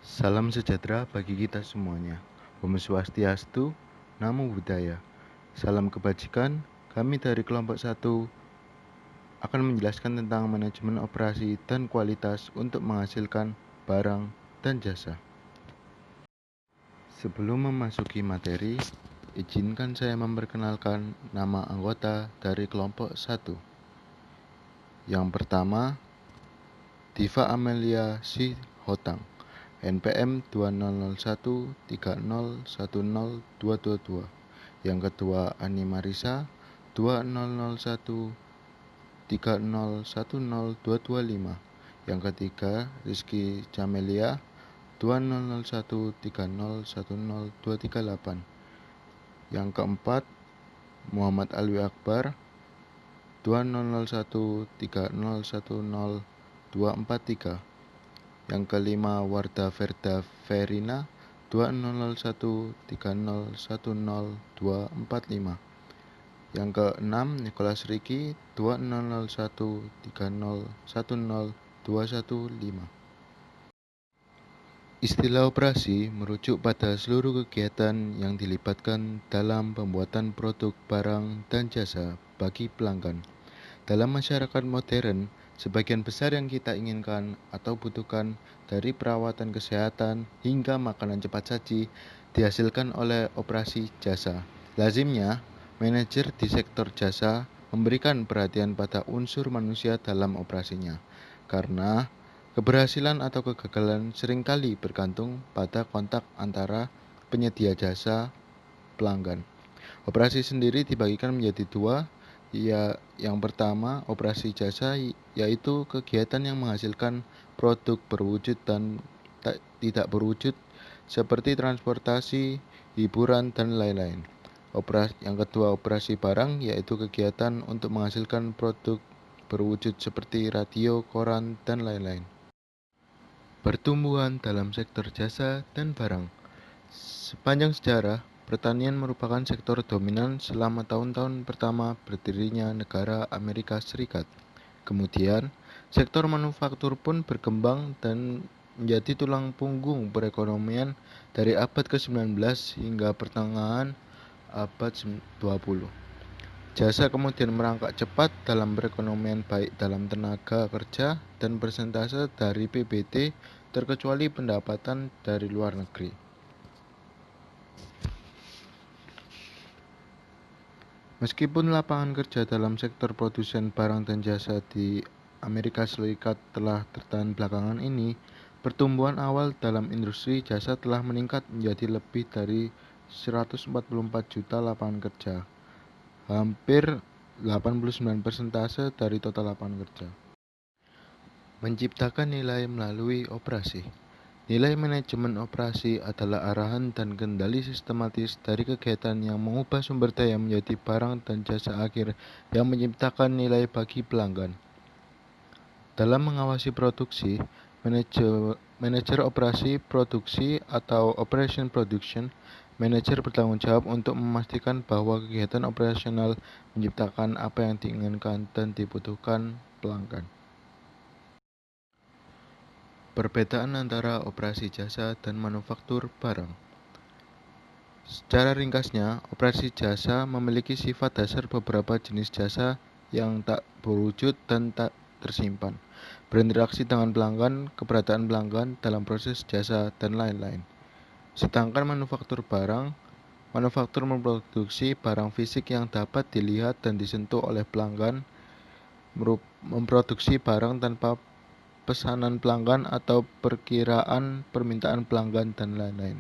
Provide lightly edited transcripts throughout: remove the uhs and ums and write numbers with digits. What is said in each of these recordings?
Salam sejahtera bagi kita semuanya. Om Swastiastu, Namo Buddhaya. Salam kebajikan, kami dari kelompok 1 akan menjelaskan tentang manajemen operasi dan kualitas untuk menghasilkan barang dan jasa. Sebelum memasuki materi, izinkan saya memperkenalkan nama anggota dari kelompok 1. Yang pertama, Diva Amelia Sihotang, NPM 200130102222. Yang kedua, Ani Marisa 200130102225. Yang ketiga, Rizky Jamelia 200130102238. Yang keempat, Muhammad Alwi Akbar 200130102243. Yang kelima, Warda Verda Verina 200130102245. Yang keenam, Nicholas Ricky 200130102215. Istilah operasi merujuk pada seluruh kegiatan yang dilibatkan dalam pembuatan produk, barang, dan jasa bagi pelanggan. Dalam masyarakat modern, sebagian besar yang kita inginkan atau butuhkan, dari perawatan kesehatan hingga makanan cepat saji, dihasilkan oleh operasi jasa. Lazimnya, manajer di sektor jasa memberikan perhatian pada unsur manusia dalam operasinya, karena keberhasilan atau kegagalan seringkali bergantung pada kontak antara penyedia jasa pelanggan. Operasi sendiri dibagikan menjadi dua. Yang pertama, operasi jasa, yaitu kegiatan yang menghasilkan produk berwujud dan tidak berwujud seperti transportasi, hiburan, dan lain-lain. Yang kedua, operasi barang, yaitu kegiatan untuk menghasilkan produk berwujud seperti radio, koran, dan lain-lain. Pertumbuhan dalam sektor jasa dan barang. Sepanjang sejarah, pertanian merupakan sektor dominan selama tahun-tahun pertama berdirinya negara Amerika Serikat. Kemudian, sektor manufaktur pun berkembang dan menjadi tulang punggung perekonomian dari abad ke-19 hingga pertengahan abad 20. Jasa kemudian merangkak cepat dalam perekonomian, baik dalam tenaga kerja dan persentase dari PBT, terkecuali pendapatan dari luar negeri. Meskipun lapangan kerja dalam sektor produsen barang dan jasa di Amerika Serikat telah tertahan belakangan ini, pertumbuhan awal dalam industri jasa telah meningkat menjadi lebih dari 144 juta lapangan kerja, hampir 89% dari total lapangan kerja. Menciptakan nilai melalui operasi. Nilai manajemen operasi adalah arahan dan kendali sistematis dari kegiatan yang mengubah sumber daya menjadi barang dan jasa akhir yang menciptakan nilai bagi pelanggan. Dalam mengawasi produksi, manajer operasi produksi atau operation production, manajer bertanggung jawab untuk memastikan bahwa kegiatan operasional menciptakan apa yang diinginkan dan dibutuhkan pelanggan. Perbedaan antara operasi jasa dan manufaktur barang. Secara ringkasnya, operasi jasa memiliki sifat dasar beberapa jenis jasa yang tak berwujud dan tak tersimpan, berinteraksi dengan pelanggan, keberadaan pelanggan dalam proses jasa, dan lain-lain. Sedangkan manufaktur barang, manufaktur memproduksi barang fisik yang dapat dilihat dan disentuh oleh pelanggan, memproduksi barang tanpa pesanan pelanggan atau perkiraan permintaan pelanggan, dan lain-lain.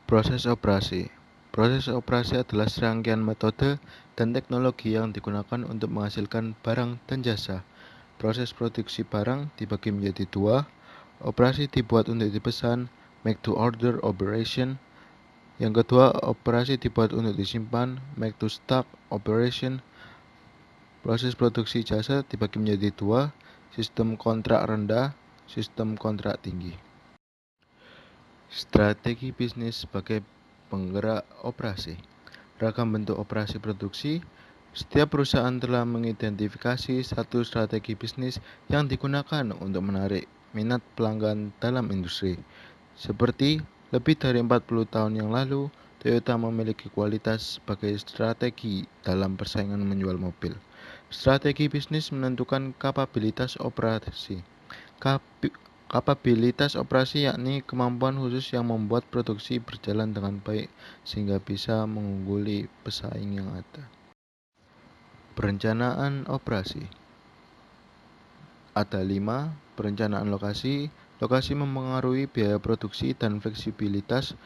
Proses operasi. Proses operasi adalah serangkaian metode dan teknologi yang digunakan untuk menghasilkan barang dan jasa. Proses produksi barang dibagi menjadi dua. Operasi dibuat untuk dipesan, make to order operation. Yang kedua, operasi dibuat untuk disimpan, make to stock operation. Proses produksi jasa dibagi menjadi dua, sistem kontrak rendah, sistem kontrak tinggi. Strategi bisnis sebagai penggerak operasi. Ragam bentuk operasi produksi. Setiap perusahaan telah mengidentifikasi satu strategi bisnis yang digunakan untuk menarik minat pelanggan dalam industri. Seperti lebih dari 40 tahun yang lalu, Toyota memiliki kualitas sebagai strategi dalam persaingan menjual mobil. Strategi bisnis menentukan kapabilitas operasi. Kapabilitas operasi yakni kemampuan khusus yang membuat produksi berjalan dengan baik sehingga bisa mengungguli pesaing yang ada. Perencanaan operasi. Ada 5. Perencanaan lokasi. Lokasi mempengaruhi biaya produksi dan fleksibilitas.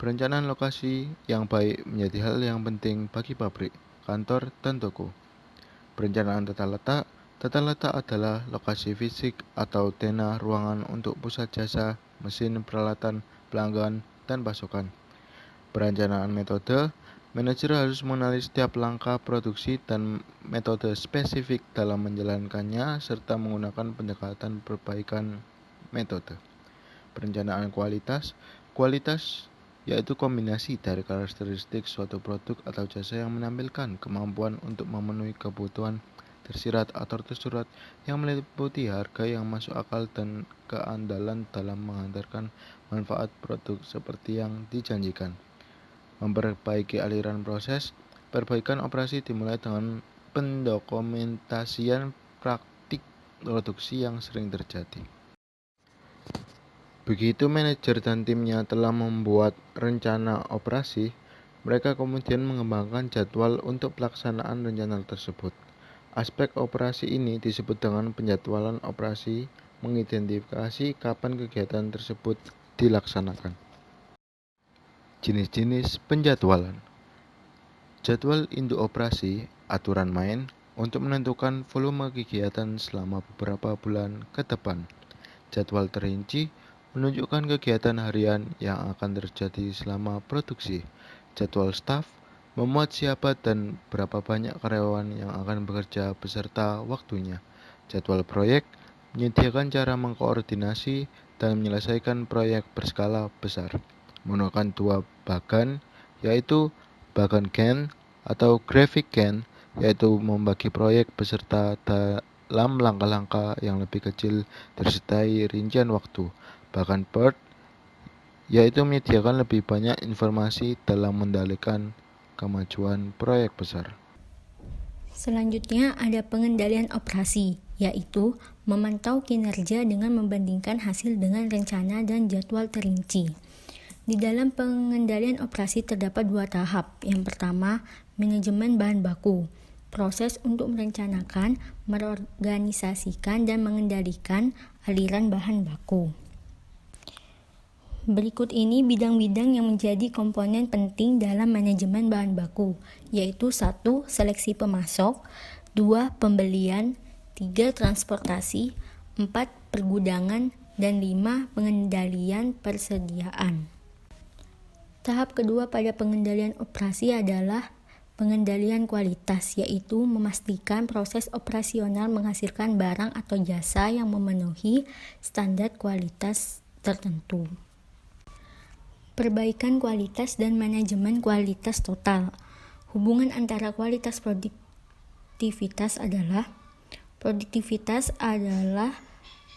Perencanaan lokasi yang baik menjadi hal yang penting bagi pabrik, kantor, dan toko. Perencanaan tata letak. Tata letak adalah lokasi fisik atau denah ruangan untuk pusat jasa, mesin, peralatan, pelanggan, dan pasokan. Perencanaan metode. Manajer harus mengenali setiap langkah produksi dan metode spesifik dalam menjalankannya serta menggunakan pendekatan perbaikan metode. Perencanaan kualitas. Kualitas yaitu kombinasi dari karakteristik suatu produk atau jasa yang menampilkan kemampuan untuk memenuhi kebutuhan tersirat atau tersurat yang meliputi harga yang masuk akal dan keandalan dalam menghantarkan manfaat produk seperti yang dijanjikan. Memperbaiki aliran proses. Perbaikan operasi dimulai dengan pendokumentasian praktik produksi yang sering terjadi. Begitu manajer dan timnya telah membuat rencana operasi, mereka kemudian mengembangkan jadwal untuk pelaksanaan rencana tersebut. Aspek operasi ini disebut dengan penjadwalan operasi, mengidentifikasi kapan kegiatan tersebut dilaksanakan. Jenis-jenis penjadwalan. Jadwal induk operasi, aturan main, untuk menentukan volume kegiatan selama beberapa bulan ke depan. Jadwal terinci, menunjukkan kegiatan harian yang akan terjadi selama produksi. Jadwal staf, memuat siapa dan berapa banyak karyawan yang akan bekerja beserta waktunya. Jadwal proyek, menyediakan cara mengkoordinasi dan menyelesaikan proyek berskala besar. Menggunakan 2 bagan, yaitu bagan Gantt atau graphic Gantt, yaitu membagi proyek beserta dalam langkah-langkah yang lebih kecil disertai rincian waktu. Bagan PERT, yaitu menyediakan lebih banyak informasi dalam mengendalikan kemajuan proyek besar. Selanjutnya ada pengendalian operasi, yaitu memantau kinerja dengan membandingkan hasil dengan rencana dan jadwal terinci. Di dalam pengendalian operasi terdapat 2 tahap. Yang pertama, manajemen bahan baku. Proses untuk merencanakan, mengorganisasikan, dan mengendalikan aliran bahan baku. Berikut ini bidang-bidang yang menjadi komponen penting dalam manajemen bahan baku, yaitu 1. Seleksi pemasok, 2. Pembelian, 3. Transportasi, 4. Pergudangan, dan 5. Pengendalian persediaan. Tahap kedua pada pengendalian operasi adalah pengendalian kualitas, yaitu memastikan proses operasional menghasilkan barang atau jasa yang memenuhi standar kualitas tertentu. Perbaikan kualitas dan manajemen kualitas total. Hubungan antara kualitas produktivitas adalah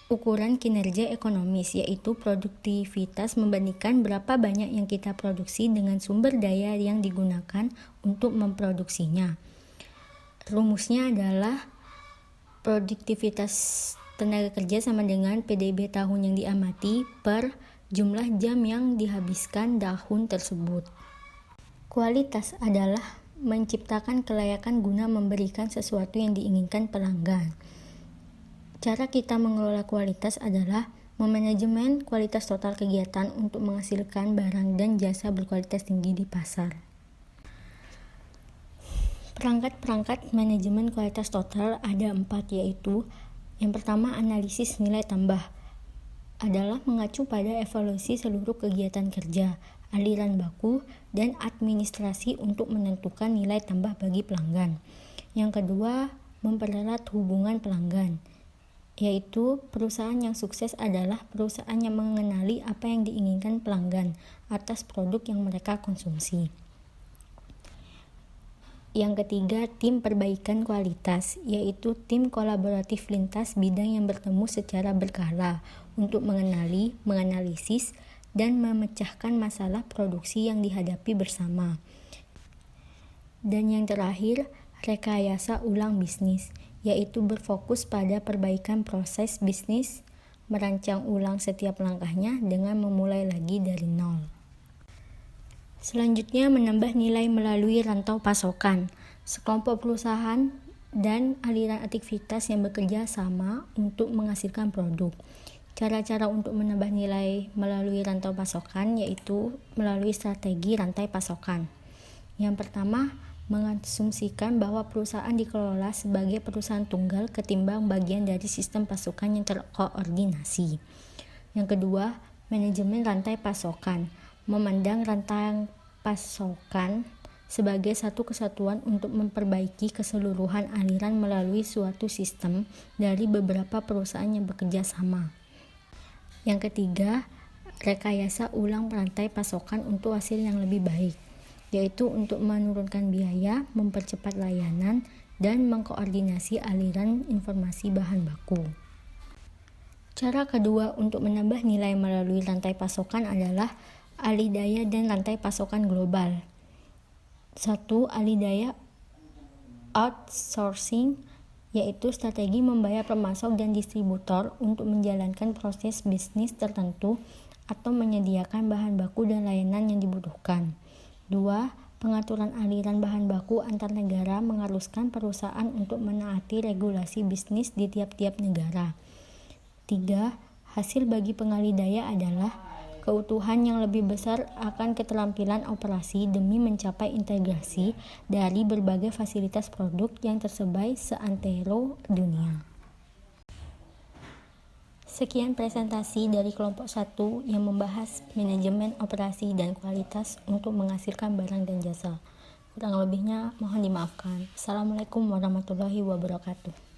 ukuran kinerja ekonomis, yaitu produktivitas membandingkan berapa banyak yang kita produksi dengan sumber daya yang digunakan untuk memproduksinya. Rumusnya adalah produktivitas tenaga kerja sama dengan PDB tahun yang diamati per jumlah jam yang dihabiskan tahun tersebut. Kualitas adalah menciptakan kelayakan guna memberikan sesuatu yang diinginkan pelanggan. Cara kita mengelola kualitas adalah memanajemen kualitas total kegiatan untuk menghasilkan barang dan jasa berkualitas tinggi di pasar. Perangkat-perangkat manajemen kualitas total ada 4, yaitu yang pertama, analisis nilai tambah adalah mengacu pada evaluasi seluruh kegiatan kerja, aliran baku, dan administrasi untuk menentukan nilai tambah bagi pelanggan. Yang kedua, mempererat hubungan pelanggan, yaitu perusahaan yang sukses adalah perusahaan yang mengenali apa yang diinginkan pelanggan atas produk yang mereka konsumsi. Yang ketiga, tim perbaikan kualitas, yaitu tim kolaboratif lintas bidang yang bertemu secara berkala untuk mengenali, menganalisis, dan memecahkan masalah produksi yang dihadapi bersama. Dan yang terakhir, rekayasa ulang bisnis, yaitu berfokus pada perbaikan proses bisnis, merancang ulang setiap langkahnya dengan memulai lagi dari nol. Selanjutnya, menambah nilai melalui rantau pasokan. Sekelompok perusahaan dan aliran aktivitas yang bekerja sama untuk menghasilkan produk. Cara-cara untuk menambah nilai melalui rantau pasokan yaitu melalui strategi rantai pasokan. Yang pertama, mengasumsikan bahwa perusahaan dikelola sebagai perusahaan tunggal ketimbang bagian dari sistem pasokan yang terkoordinasi. Yang kedua, manajemen rantai pasokan. Memandang rantai pasokan sebagai satu kesatuan untuk memperbaiki keseluruhan aliran melalui suatu sistem dari beberapa perusahaan yang bekerja sama. Yang ketiga, rekayasa ulang rantai pasokan untuk hasil yang lebih baik, yaitu untuk menurunkan biaya, mempercepat layanan, dan mengkoordinasi aliran informasi bahan baku. Cara kedua untuk menambah nilai melalui rantai pasokan adalah alih daya dan rantai pasokan global. 1. Alih daya outsourcing, yaitu strategi membayar pemasok dan distributor untuk menjalankan proses bisnis tertentu atau menyediakan bahan baku dan layanan yang dibutuhkan. 2. Pengaturan aliran bahan baku antar negara mengharuskan perusahaan untuk menaati regulasi bisnis di tiap-tiap negara. 3. Hasil bagi pengalih daya adalah keutuhan yang lebih besar akan keterampilan operasi demi mencapai integrasi dari berbagai fasilitas produk yang tersebar seantero dunia. Sekian presentasi dari kelompok 1 yang membahas manajemen operasi dan kualitas untuk menghasilkan barang dan jasa. Kurang lebihnya mohon dimaafkan. Assalamualaikum warahmatullahi wabarakatuh.